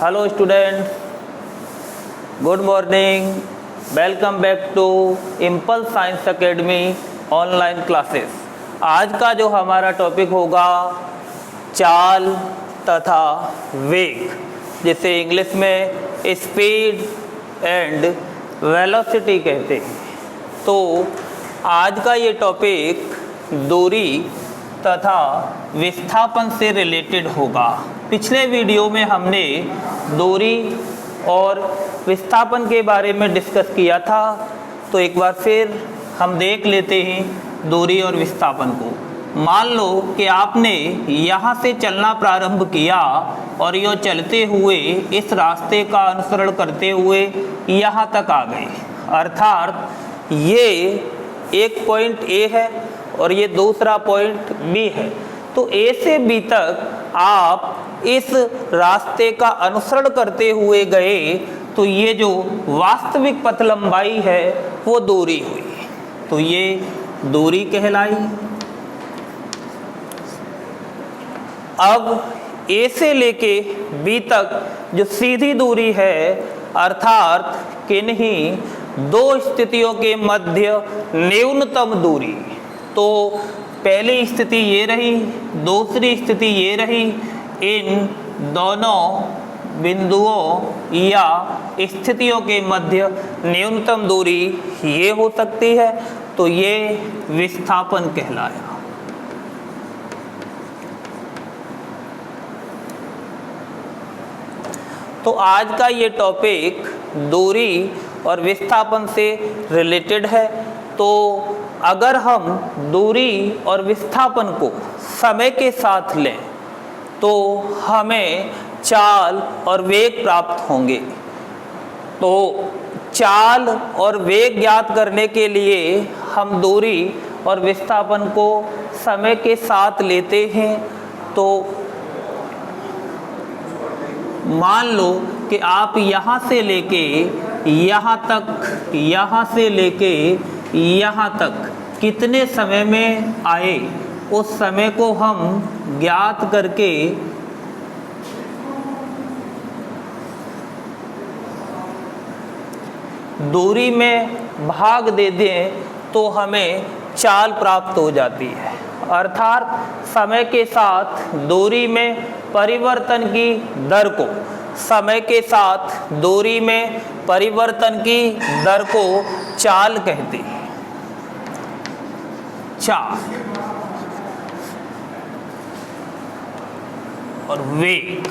Hello students, good morning. Welcome back to impulse science academy online classes. आज का जो हमारा टॉपिक होगा चाल तथा वेग, जिसे इंग्लिश में स्पीड एंड वेलोसिटी कहते हैं। तो आज का ये टॉपिक दूरी तथा विस्थापन से रिलेटेड होगा। पिछले वीडियो में हमने दूरी और विस्थापन के बारे में डिस्कस किया था, तो एक बार फिर हम देख लेते हैं दूरी और विस्थापन को। मान लो कि आपने यहाँ से चलना प्रारंभ किया और यो चलते हुए इस रास्ते का अनुसरण करते हुए यहाँ तक आ गए, अर्थात ये एक पॉइंट ए है और ये दूसरा पॉइंट बी है। तो ए से बी तक आप इस रास्ते का अनुसरण करते हुए गए, तो ये जो वास्तविक पथ लंबाई है वो दूरी हुई, तो ये दूरी कहलाई। अब ए से लेके बी तक जो सीधी दूरी है, अर्थात किन्हीं दो स्थितियों के मध्य न्यूनतम दूरी, तो पहली स्थिति ये रही, दूसरी स्थिति ये रही। इन दोनों बिंदुओं या स्थितियों के मध्य न्यूनतम दूरी ये हो सकती है, तो ये विस्थापन कहलाया। तो आज का ये टॉपिक दूरी और विस्थापन से रिलेटेड है। तो अगर हम दूरी और विस्थापन को समय के साथ लें तो हमें चाल और वेग प्राप्त होंगे। तो चाल और वेग ज्ञात करने के लिए हम दूरी और विस्थापन को समय के साथ लेते हैं। तो मान लो कि आप यहाँ से लेके यहाँ तक, यहाँ से लेके यहाँ तक कितने समय में आए, उस समय को हम ज्ञात करके दूरी में भाग दे दें तो हमें चाल प्राप्त हो जाती है। अर्थात समय के साथ दूरी में परिवर्तन की दर को, समय के साथ दूरी में परिवर्तन की दर को चाल कहते हैं। चाल और वेग,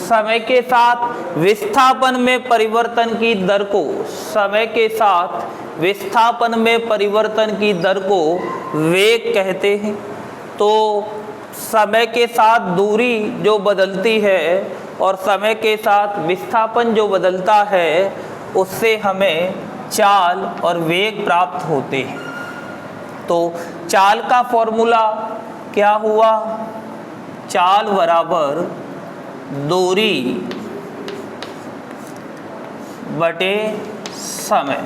समय के साथ विस्थापन में परिवर्तन की दर को, समय के साथ विस्थापन में परिवर्तन की दर को वेग कहते हैं। तो समय के साथ दूरी जो बदलती है और समय के साथ विस्थापन जो बदलता है, उससे हमें चाल और वेग प्राप्त होते हैं। तो चाल का फॉर्मूला क्या हुआ? चाल बराबर दूरी बटे समय।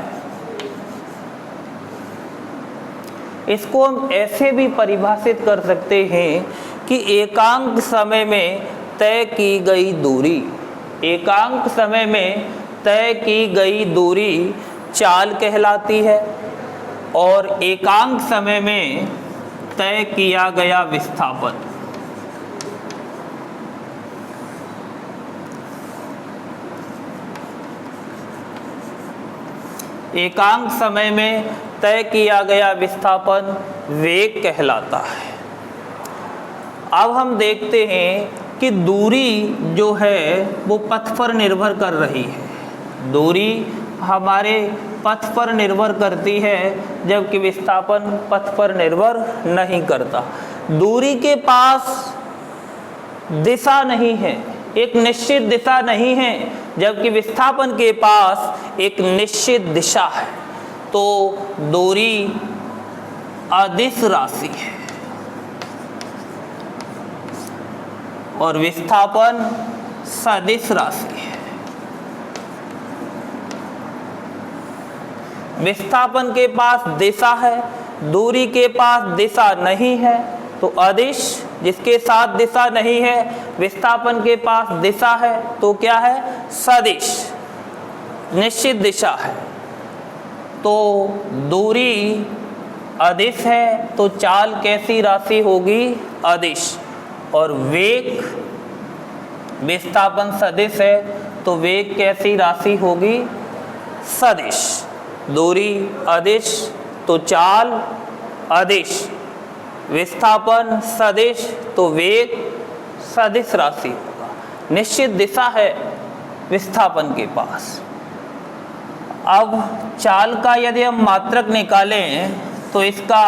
इसको हम ऐसे भी परिभाषित कर सकते हैं कि एकांक समय में तय की गई दूरी, एकांक समय में तय की गई दूरी चाल कहलाती है और एकांक समय में तय किया गया विस्थापन एकांक समय में तय किया गया विस्थापन वेग कहलाता है। अब हम देखते हैं कि दूरी जो है वो पथ पर निर्भर कर रही है। दूरी हमारे पथ पर निर्भर करती है, जबकि विस्थापन पथ पर निर्भर नहीं करता। दूरी के पास दिशा नहीं है, एक निश्चित दिशा नहीं है, जबकि विस्थापन के पास एक निश्चित दिशा है। तो दूरी अदिश राशि है और विस्थापन सदिश राशि है। विस्थापन के पास दिशा है, दूरी के पास दिशा नहीं है, तो अदिश जिसके साथ दिशा नहीं है, विस्थापन के पास दिशा है, तो क्या है? सदिश, निश्चित दिशा है। तो दूरी अदिश है तो चाल कैसी राशि होगी? अदिश। और वेग, विस्थापन सदिश है तो वेग कैसी राशि होगी? सदिश। दूरी अदिश तो चाल अदिश, विस्थापन सदिश तो वेग सदिश राशि होगा। निश्चित दिशा है विस्थापन के पास। अब चाल का यदि हम मात्रक निकालें तो इसका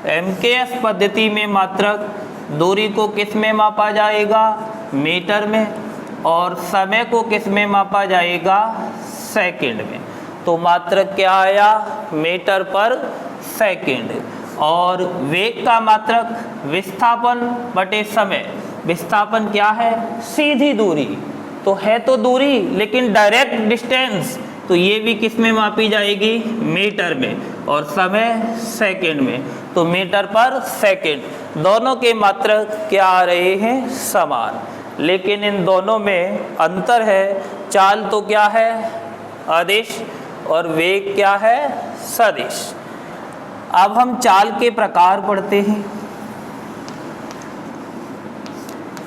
एमकेएस पद्धति में मात्रक दूरी को किस में मापा जाएगा? मीटर में। और समय को किस में मापा जाएगा? सेकंड में। तो मात्रक क्या आया? मीटर पर सेकंड। और वेग का मात्रक विस्थापन बटे समय। विस्थापन क्या है? सीधी दूरी तो है, तो दूरी लेकिन डायरेक्ट डिस्टेंस, तो ये भी किस में मापी जाएगी? मीटर में। और समय सेकंड में। तो मीटर पर सेकंड, दोनों के मात्रक क्या आ रहे हैं? समान। लेकिन इन दोनों में अंतर है। चाल तो क्या है? अदिश, और वेग क्या है? सदिश। अब हम चाल के प्रकार पढ़ते हैं।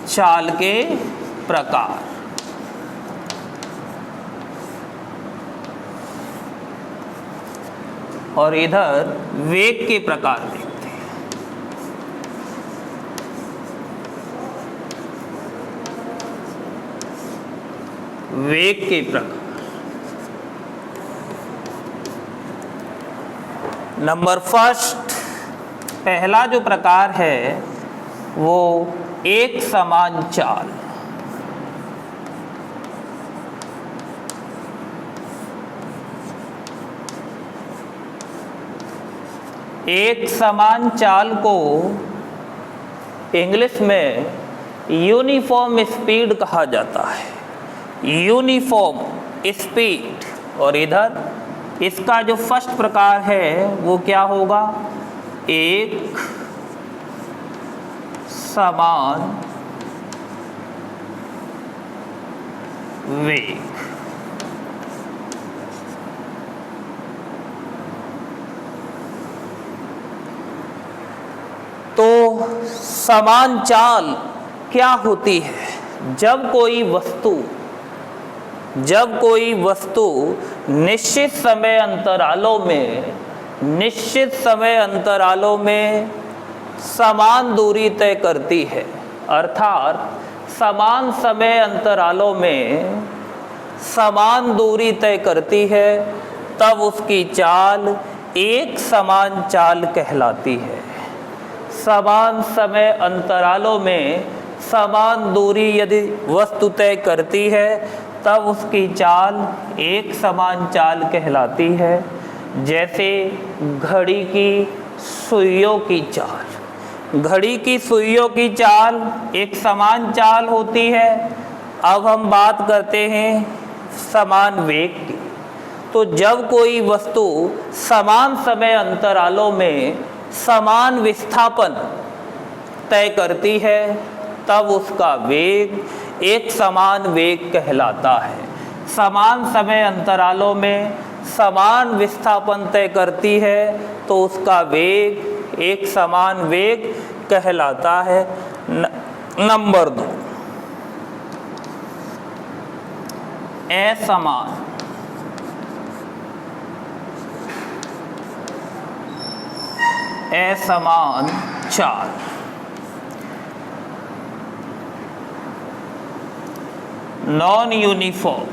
चाल के प्रकार, और इधर वेग के प्रकार देखते हैं। वेग के प्रकार, नंबर फर्स्ट, पहला जो प्रकार है वो एक समान चाल। एक समान चाल को इंग्लिश में यूनिफॉर्म स्पीड कहा जाता है। Uniform speed. और इधर इसका जो फर्स्ट प्रकार है वो क्या होगा? एक समान वेग। तो समान चाल क्या होती है? जब कोई वस्तु निश्चित समय अंतरालों में समान दूरी तय करती है, अर्थात समान समय अंतरालों में समान दूरी तय करती है, तब उसकी चाल एक समान चाल कहलाती है। समान समय अंतरालों में समान दूरी यदि वस्तु तय करती है तब उसकी चाल एक समान चाल कहलाती है। जैसे घड़ी की सुइयों की चाल। घड़ी की सुइयों की चाल एक समान चाल होती है। अब हम बात करते हैं समान वेग की। तो जब कोई वस्तु समान समय अंतरालों में समान विस्थापन तय करती है तब उसका वेग एक समान वेग कहलाता है। समान समय अंतरालों में समान विस्थापन तय करती है तो उसका वेग एक समान वेग कहलाता है। नंबर 2, असमान। असमान चाल। नॉन यूनिफॉर्म,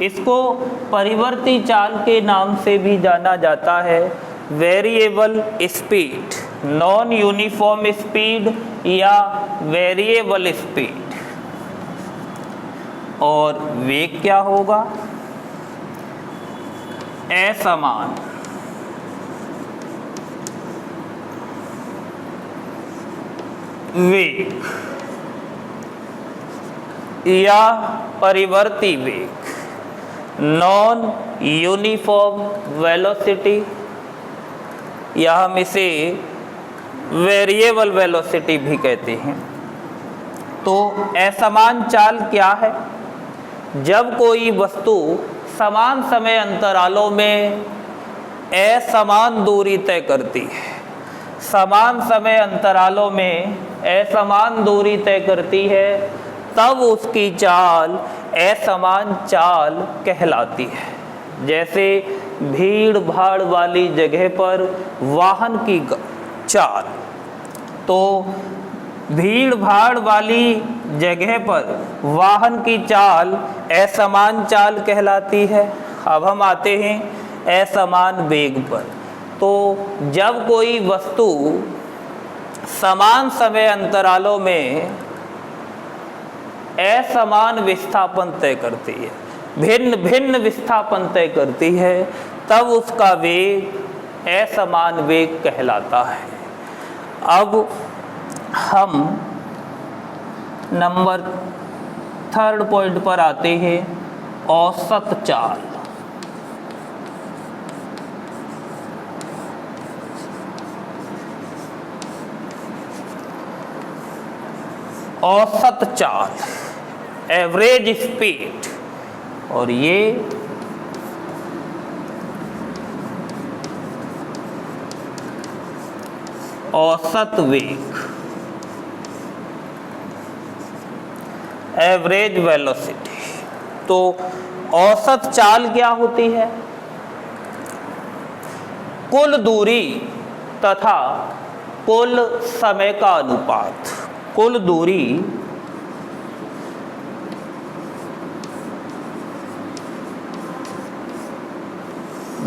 इसको परिवर्ती चाल के नाम से भी जाना जाता है। Variable speed, non uniform speed या वेरिएबल स्पीड। और वेग क्या होगा? असमान। वेग या परिवर्ती वेग, नॉन यूनिफॉर्म वेलोसिटी, या हम इसे वेरिएबल वेलोसिटी भी कहते हैं। तो असमान चाल क्या है? जब कोई वस्तु समान समय अंतरालों में असमान दूरी तय करती है, समान समय अंतरालों में असमान दूरी तय करती है, तब उसकी चाल असमान चाल कहलाती है। जैसे भीड़ भाड़ वाली जगह पर वाहन की चाल, तो भीड़ भाड़ वाली जगह पर वाहन की चाल असमान चाल कहलाती है। अब हम आते हैं असमान वेग पर। तो जब कोई वस्तु समान समय अंतरालों में असमान विस्थापन तय करती है, भिन्न भिन्न विस्थापन तय करती है, तब उसका वेग असमान वेग कहलाता है। अब हम नंबर 3 पॉइंट पर आते हैं, औसत चाल। औसत चाल, एवरेज स्पीड, और ये औसत वेग, एवरेज वेलोसिटी। तो औसत चाल क्या होती है? कुल दूरी तथा कुल समय का अनुपात। कुल दूरी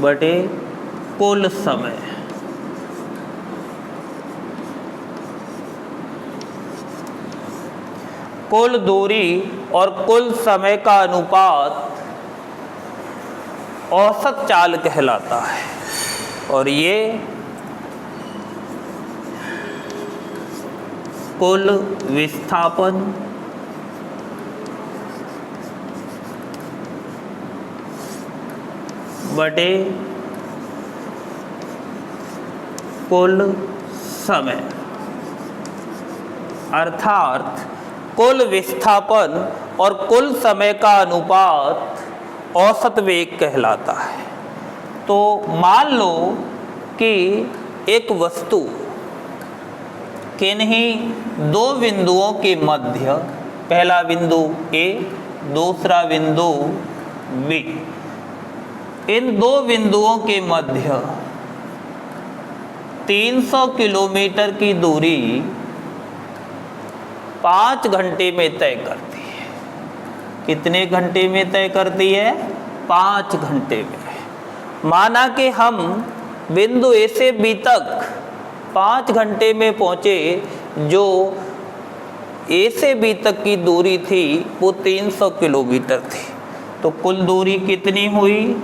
बटे कुल समय। कुल दूरी और कुल समय का अनुपात औसत चाल कहलाता है। और ये कुल विस्थापन बटे कुल समय, अर्थात कुल विस्थापन और कुल समय का अनुपात औसत वेग कहलाता है। तो मान लो कि एक वस्तु किन्हीं दो बिंदुओं के मध्य, पहला बिंदु ए, दूसरा बिंदु बी, इन दो बिंदुओं के मध्य 300 किलोमीटर की दूरी 5 घंटे में तय करती है। कितने घंटे में तय करती है? 5 घंटे में। माना कि हम बिंदु ए से बी तक 5 घंटे में पहुँचे, जो ए से बी तक की दूरी थी वो 300 किलोमीटर थी। तो कुल दूरी कितनी हुई?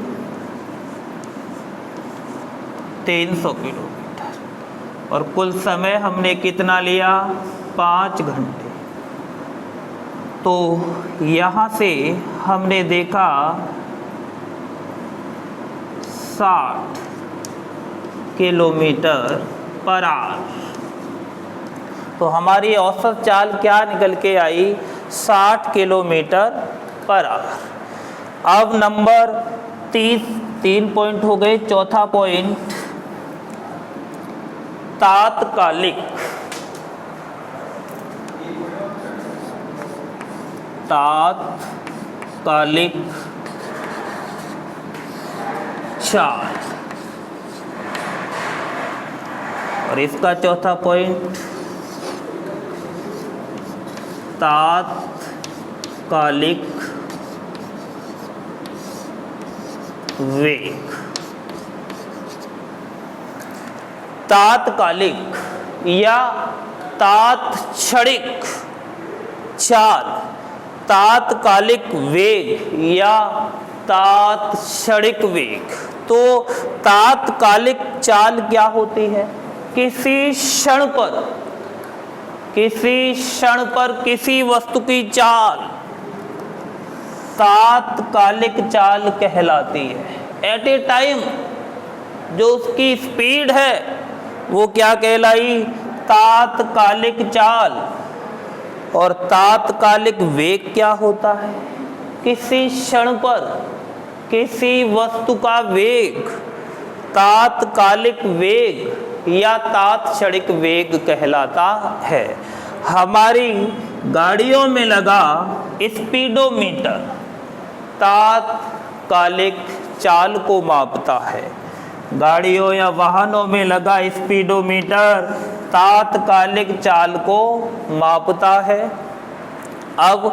300 किलोमीटर। और कुल समय हमने कितना लिया? 5 घंटे। तो यहाँ से हमने देखा 60 किलोमीटर पर आवर। तो हमारी औसत चाल क्या निकल के आई? 60 किलोमीटर पर आवर। अब नंबर 3 पॉइंट हो गए। चौथा पॉइंट, तात्कालिक। तात्कालिक चाल। और इसका चौथा पॉइंट, तात्कालिक वेग। तात्कालिक या तात्क्षणिक चाल, तात्कालिक वेग या तात्क्षणिक वेग। तो तात्कालिक चाल क्या होती है? किसी क्षण पर किसी वस्तु की चाल तात्कालिक चाल कहलाती है। एट ए टाइम जो उसकी स्पीड है वो क्या कहलाई? तात्कालिक चाल। और तात्कालिक वेग क्या होता है? किसी क्षण पर किसी वस्तु का वेग तात्कालिक वेग या तात्क्षणिक वेग कहलाता है। हमारी गाड़ियों में लगा स्पीडोमीटर तात्कालिक चाल को मापता है। गाड़ियों या वाहनों में लगा स्पीडोमीटर तात्कालिक चाल को मापता है। अब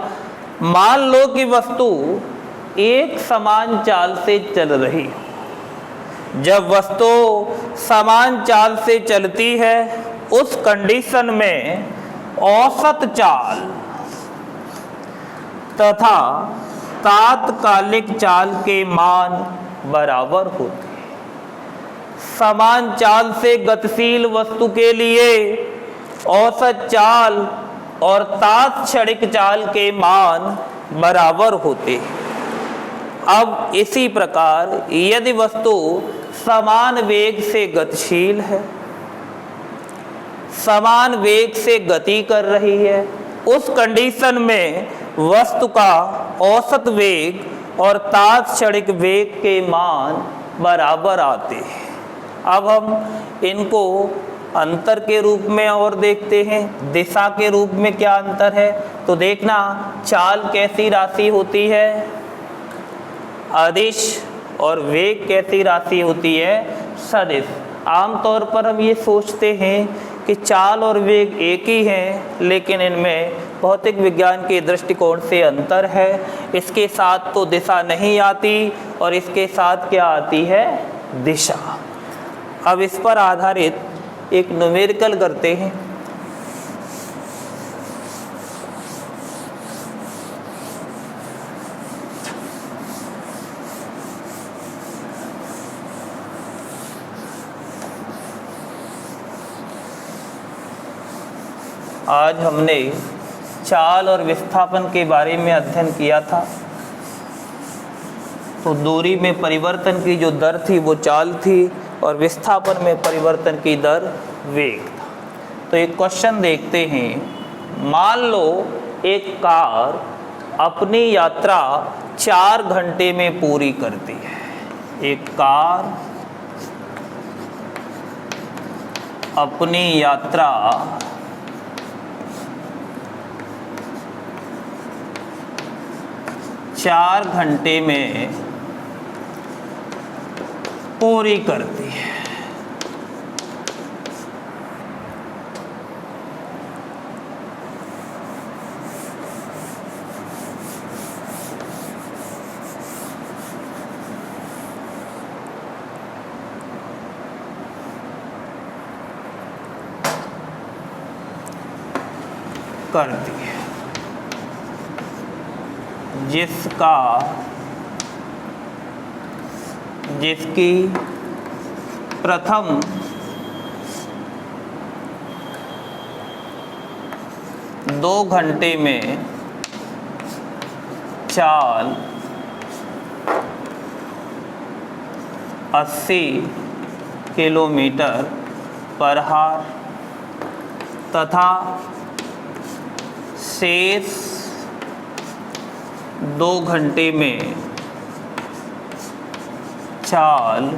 मान लो कि वस्तु एक समान चाल से चल रही है। जब वस्तु समान चाल से चलती है उस कंडीशन में औसत चाल तथा तात्कालिक चाल के मान बराबर होते हैं। समान चाल से गतिशील वस्तु के लिए औसत चाल और तात्क्षणिक चाल के मान बराबर होते हैं। अब इसी प्रकार यदि वस्तु समान वेग से गतिशील है, समान वेग से गति कर रही है, उस कंडीशन में वस्तु का औसत वेग और तात्क्षणिक वेग के मान बराबर आते हैं। अब हम इनको अंतर के रूप में और देखते हैं। दिशा के रूप में क्या अंतर है? तो देखना, चाल कैसी राशि होती है? अदिश। और वेग कैसी राशि होती है? सदिश। आमतौर पर हम ये सोचते हैं कि चाल और वेग एक ही हैं, लेकिन इनमें भौतिक विज्ञान के दृष्टिकोण से अंतर है। इसके साथ तो दिशा नहीं आती और इसके साथ क्या आती है? दिशा। अब इस पर आधारित एक न्यूमेरिकल करते हैं। आज हमने चाल और विस्थापन के बारे में अध्ययन किया था। तो दूरी में परिवर्तन की जो दर थी वो चाल थी और विस्थापन में परिवर्तन की दर वेग था। तो एक क्वेश्चन देखते हैं। मान लो एक कार अपनी यात्रा 4 घंटे में पूरी करती है। एक कार अपनी यात्रा 4 घंटे में पूरी करती है। जिसकी प्रथम 2 घंटे में चाल 80 किलोमीटर पर आवर तथा शेष 2 घंटे में चाल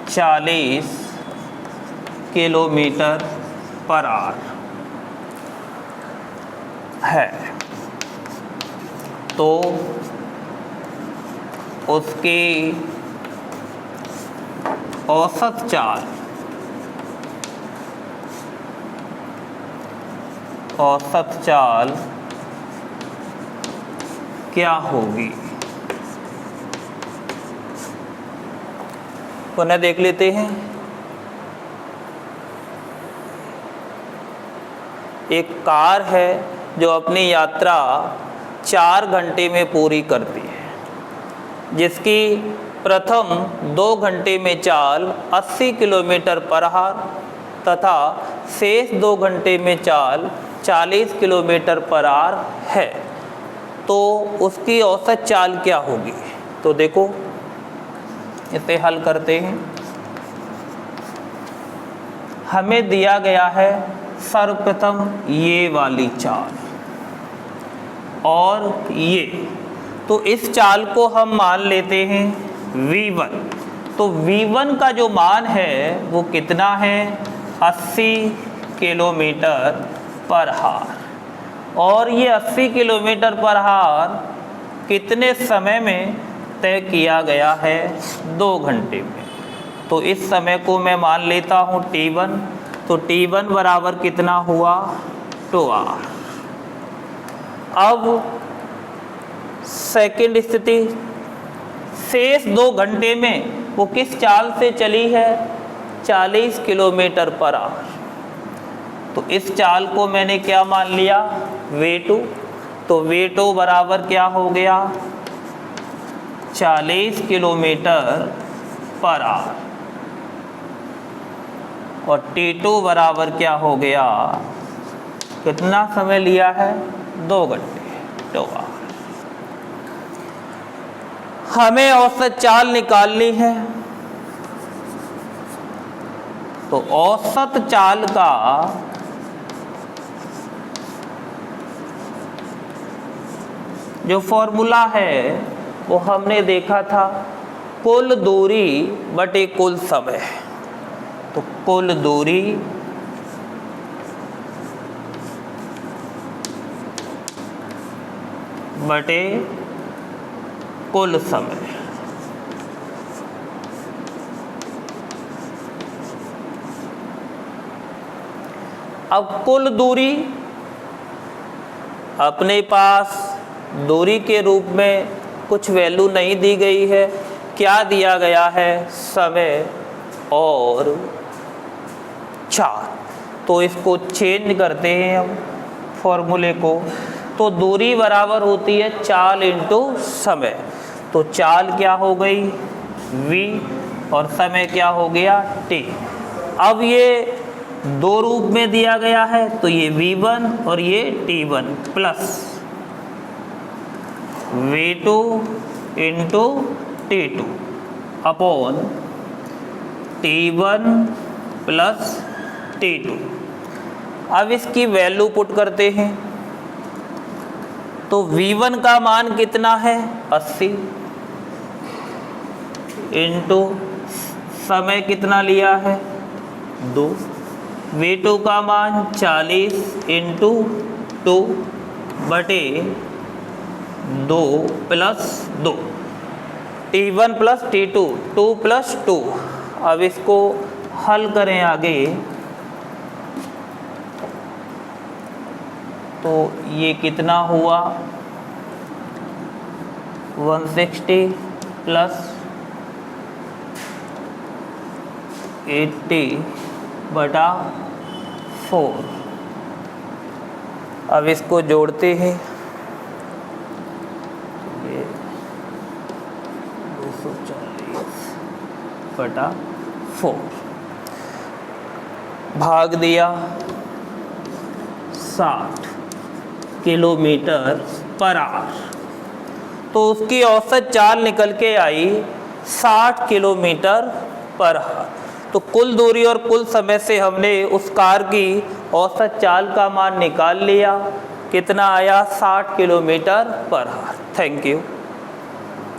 40 किलोमीटर पर आवर है, तो उसकी औसत चाल क्या होगी? पुनः देख लेते हैं। एक कार है जो अपनी यात्रा 4 घंटे में पूरी करती है, जिसकी प्रथम 2 घंटे में चाल 80 किलोमीटर पर आवर तथा शेष 2 घंटे में चाल 40 किलोमीटर पर आवर है, तो उसकी औसत चाल क्या होगी? तो देखो, इसे हल करते हैं। हमें दिया गया है सर्वप्रथम ये वाली चाल और ये, तो इस चाल को हम मान लेते हैं v1। तो v1 का जो मान है वो कितना है, 80 किलोमीटर पर हार, और ये 80 किलोमीटर पर हार कितने समय में तय किया गया है, 2 घंटे में। तो इस समय को मैं मान लेता हूँ t1, तो t1 बराबर कितना हुआ, 2 आवर। अब सेकंड स्थिति, शेष 2 घंटे में वो किस चाल से चली है, 40 किलोमीटर पर आवर। तो इस चाल को मैंने क्या मान लिया, v2। तो v2 बराबर क्या हो गया, 40 किलोमीटर पर आवर, और t2 बराबर क्या हो गया, कितना समय लिया है, 2 घंटे, 2 आवर। हमें औसत चाल निकालनी है, तो औसत चाल का जो फॉर्मूला है वो हमने देखा था, कुल दूरी बटे कुल समय। तो कुल दूरी बटे कुल समय। अब कुल दूरी, अपने पास दूरी के रूप में कुछ वैल्यू नहीं दी गई है, क्या दिया गया है, समय और चाल। तो इसको चेंज करते हैं हम फॉर्मूले को, तो दूरी बराबर होती है चाल इंटू समय। तो चाल क्या हो गई, v, और समय क्या हो गया, t। अब ये 2 रूप में दिया गया है, तो ये v1 और ये t1 plus v2 into t2 upon t1 plus t2। अब इसकी वैल्यू पुट करते हैं, तो v1 का मान कितना है, 80 इंटू समय कितना लिया है, 2। v2 का मान 40 इंटू 2 बटे 2 plus 2, t1 plus t2, 2 plus 2। अब इसको हल करें आगे, तो ये कितना हुआ, 160 प्लस 80 बटा 4। अब इसको जोड़ते हैं, ये 240 बटा 4 भाग दिया 60 किलोमीटर पर आवर। तो उसकी औसत चाल निकल के आई 60 किलोमीटर पर आवर। तो कुल दूरी और कुल समय से हमने उस कार की औसत चाल का मान निकाल लिया, कितना आया, 60 kilometre per hour. Thank you.